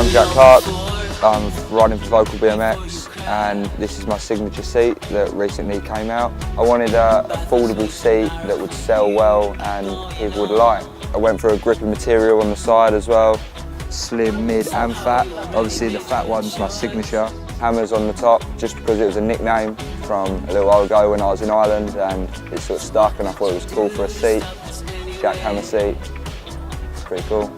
I'm Jack Clark. I'm riding for Vocal BMX and this is my signature seat that recently came out. I wanted an affordable seat that would sell well and people would like. I went for a grippy material on the side as well. Slim, mid and fat. Obviously the fat one's my signature. Hammers on the top just because it was a nickname from a little while ago when I was in Ireland and it sort of stuck and I thought it was cool for a seat. Jackhammer seat. It's pretty cool.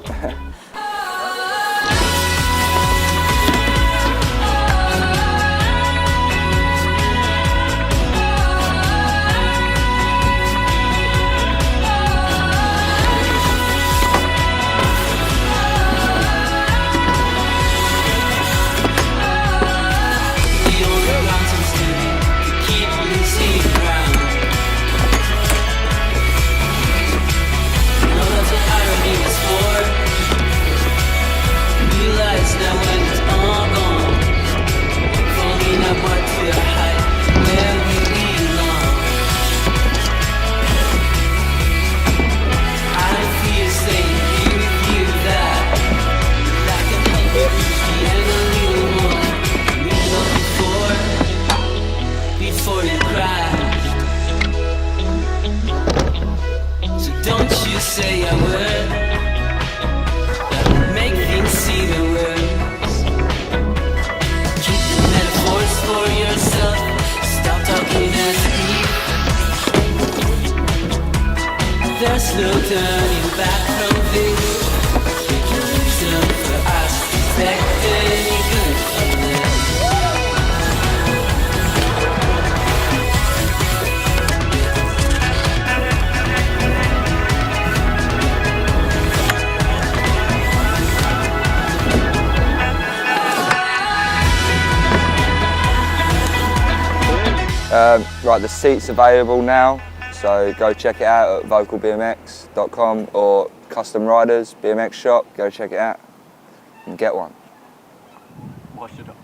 Don't you say a word that would make things seem worse. Keep the metaphors for yourself. Stop talking as deep. There's no turning back from this. Make a reason for us to expect any good from this. Right, the seat's available now, so go check it out at vocalbmx.com or Custom Riders BMX shop. Go check it out and get one. Wash it up.